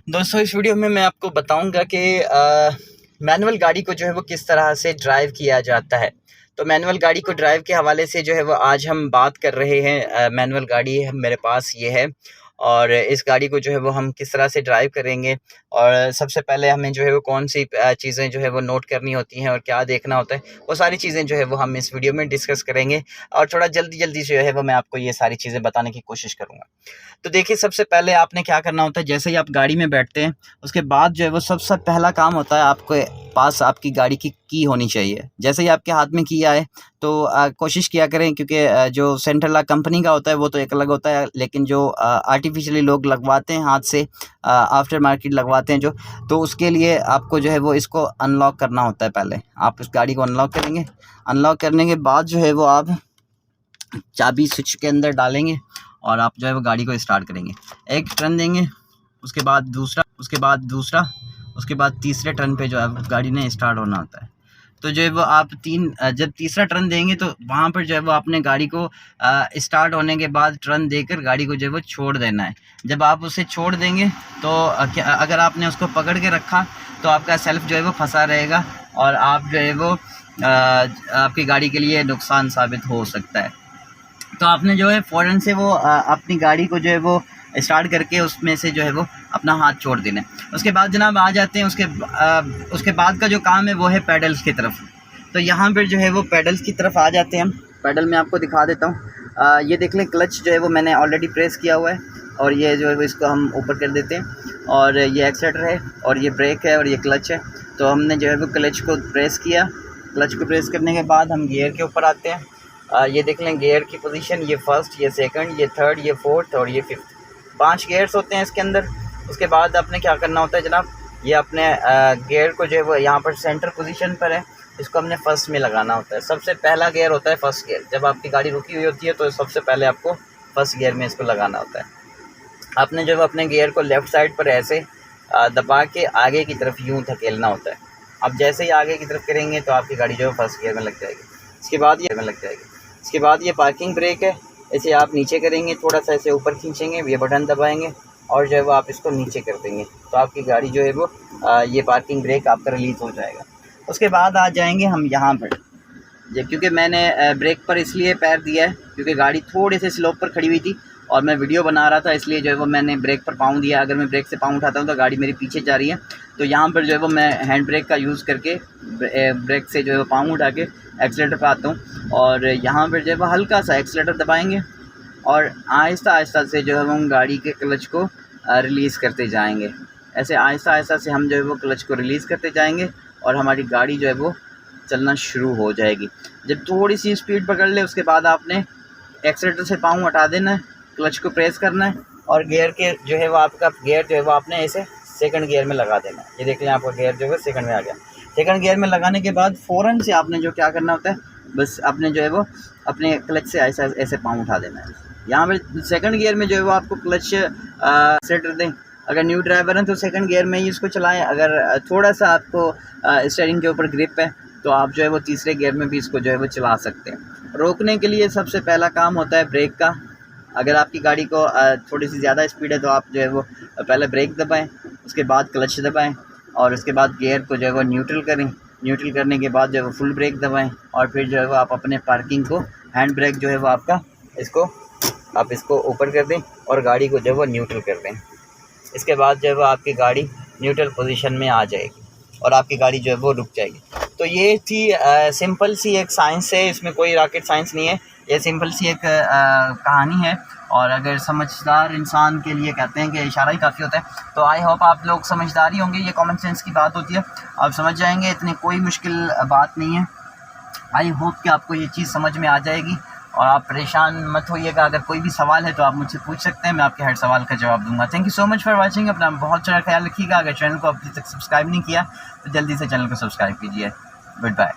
दोस्तों इस वीडियो में मैं आपको बताऊंगा कि मैनुअल गाड़ी को जो है वो किस तरह से ड्राइव किया जाता है। तो मैनुअल गाड़ी को ड्राइव के हवाले से जो है वो आज हम बात कर रहे हैं। मैनुअल गाड़ी मेरे पास ये है और इस गाड़ी को जो है वो हम किस तरह से ड्राइव करेंगे और सबसे पहले हमें जो है वो कौन सी चीज़ें जो है वो नोट करनी होती हैं और क्या देखना होता है, वो सारी चीज़ें जो है वो हम इस वीडियो में डिस्कस करेंगे और थोड़ा जल्दी जो है वो मैं आपको ये सारी चीज़ें बताने की कोशिश करूँगा। तो देखिए, सबसे पहले आपने क्या करना होता है, जैसे ही आप गाड़ी में बैठते हैं उसके बाद जो है वो सबसे पहला काम होता है, आपके पास आपकी गाड़ी की होनी चाहिए। जैसे ही आपके हाथ में की आए तो कोशिश किया करें, क्योंकि जो सेंट्रल लॉक कंपनी का होता है वो तो एक अलग होता है, लेकिन जो आर्टिफिशियली लोग लगवाते हैं हाथ से, आफ्टर मार्केट लगवाते हैं जो, तो उसके लिए आपको जो है वो इसको अनलॉक करना होता है। पहले आप उस गाड़ी को अनलॉक करेंगे। अनलॉक करने के बाद जो है वो आप चाबी स्विच के अंदर डालेंगे और आप जो है वो गाड़ी को स्टार्ट करेंगे। एक टर्न देंगे, उसके बाद दूसरा, उसके बाद तीसरे टर्न पे जो है गाड़ी ने स्टार्ट होना होता है। तो जो है वो आप जब तीसरा टर्न देंगे तो वहाँ पर जो है वो आपने गाड़ी को स्टार्ट होने के बाद टर्न देकर गाड़ी को जो है वो छोड़ देना है। जब आप उसे छोड़ देंगे तो अगर आपने उसको पकड़ के रखा तो आपका सेल्फ जो है वो फंसा रहेगा और आप जो है वो आपकी गाड़ी के लिए नुकसान साबित हो सकता है। तो आपने जो है फ़ौरन से वो अपनी गाड़ी को जो है वो स्टार्ट करके उसमें से जो है वो अपना हाथ छोड़ देना है। उसके बाद जनाब आ जाते हैं उसके बाद का जो काम है वो है पैडल्स की तरफ। तो यहाँ पर जो है वो पैडल्स की तरफ आ जाते हैं हम। पैडल में आपको दिखा देता हूँ। ये देख लें, क्लच जो है वो मैंने ऑलरेडी प्रेस किया हुआ है और ये जो है वो इसको हम ऊपर कर देते हैं और ये एक्सीलरेटर है और ये ब्रेक है और ये क्लच है। तो हमने जो है वो क्लच को प्रेस किया। क्लच को प्रेस करने के बाद हम गियर के ऊपर आते हैं। ये देख लें गियर की पोजीशन, ये फर्स्ट, ये सेकंड, ये थर्ड, ये फोर्थ और ये फिफ्थ। 5 गियर्स होते हैं इसके अंदर। उसके बाद आपने क्या करना होता है जनाब, ये अपने गियर को जो है वो यहाँ पर सेंटर पोजीशन पर है, इसको हमने फर्स्ट में लगाना होता है। सबसे पहला गियर होता है फर्स्ट गियर। जब आपकी गाड़ी रुकी हुई होती है तो सबसे पहले आपको फर्स्ट गियर में इसको लगाना होता है। आपने जो है अपने गियर को लेफ़्ट साइड पर ऐसे दबा के आगे की तरफ यूँ धकेलना होता है। अब जैसे ही आगे की तरफ करेंगे तो आपकी गाड़ी जो है फर्स्ट गियर में लग जाएगी। इसके बाद ये पार्किंग ब्रेक है, इसे आप नीचे करेंगे, थोड़ा सा इसे ऊपर खींचेंगे, ये बटन दबाएंगे और जो है वो आप इसको नीचे कर देंगे तो आपकी गाड़ी जो है वो ये पार्किंग ब्रेक आपका रिलीज़ हो जाएगा। उसके बाद आ जाएंगे हम यहाँ पर, क्योंकि मैंने ब्रेक पर इसलिए पैर दिया है क्योंकि गाड़ी थोड़े से स्लोप पर खड़ी हुई थी और मैं वीडियो बना रहा था, इसलिए जो है वो मैंने ब्रेक पर पाँव दिया। अगर मैं ब्रेक से पाँव उठाता हूँ तो गाड़ी मेरी पीछे जा रही है, तो यहाँ पर जो है वो मैं हैंड ब्रेक का यूज़ करके ब्रेक से जो है वो पाँव उठा के एक्सीलेटर पर आता हूँ और यहाँ पर जो है वो हल्का सा एक्सीलेटर दबाएंगे और आहिस्ता से जो है वो हम गाड़ी के क्लच को रिलीज़ करते जाएंगे। ऐसे आहिस्ता से हम जो है वो क्लच को रिलीज़ करते जाएंगे और हमारी गाड़ी जो है वो चलना शुरू हो जाएगी। जब थोड़ी सी स्पीड पकड़ ले उसके बाद आपने एक्सीलेटर से पाँव हटा देना है, क्लच को प्रेस करना है और गियर के जो है वो आपका गियर जो है वो आपने ऐसे सेकंड गियर में लगा देना है। ये देख लें आपका गियर जो है सेकंड में आ गया। सेकंड गियर में लगाने के बाद फ़ौरन से आपने जो क्या करना होता है, बस आपने जो है वो अपने क्लच से ऐसे पाँव उठा देना है। यहाँ पर सेकंड गियर में जो है वो आपको क्लच एक्सीलेटर दें। अगर न्यू ड्राइवर हैं तो सेकंड गियर में ही इसको चलाएं। अगर थोड़ा सा आपको स्टीयरिंग के ऊपर ग्रिप है तो आप जो है वो तीसरे गियर में भी इसको जो है वो चला सकते हैं। रोकने के लिए सबसे पहला काम होता है ब्रेक का। अगर आपकी गाड़ी को थोड़ी सी ज़्यादा स्पीड है तो आप जो है वो पहले ब्रेक दबाएं, उसके बाद क्लच दबाएं और उसके बाद गियर को जो है वो न्यूट्रल करें। न्यूट्रल करने के बाद जो है वो फुल ब्रेक दबाएं और फिर जो है वो आप अपने पार्किंग को, हैंड ब्रेक जो है वो आपका, इसको ऊपर कर दें और गाड़ी को जो है वो न्यूट्रल कर दें। इसके बाद जो है वो आपकी गाड़ी न्यूट्रल पोजीशन में आ जाएगी और आपकी गाड़ी जो है वो रुक जाएगी। तो ये थी सिंपल सी एक साइंस है, इसमें कोई रॉकेट साइंस नहीं है, ये सिंपल सी एक कहानी है और अगर समझदार इंसान के लिए कहते हैं कि इशारा ही काफ़ी होता है। तो आई होप आप लोग समझदार ही होंगे, ये कॉमन सेंस की बात होती है, आप समझ जाएंगे, इतनी कोई मुश्किल बात नहीं है। आई होप कि आपको ये चीज़ समझ में आ जाएगी और आप परेशान मत होइएगा। अगर कोई भी सवाल है तो आप मुझसे पूछ सकते हैं, मैं आपके हर सवाल का जवाब दूंगा। Thank you so much for watching. अपना बहुत सारा ख्याल रखिएगा। अगर चैनल को अभी तक सब्सक्राइब नहीं किया तो जल्दी से चैनल को सब्सक्राइब कीजिए। Good bye.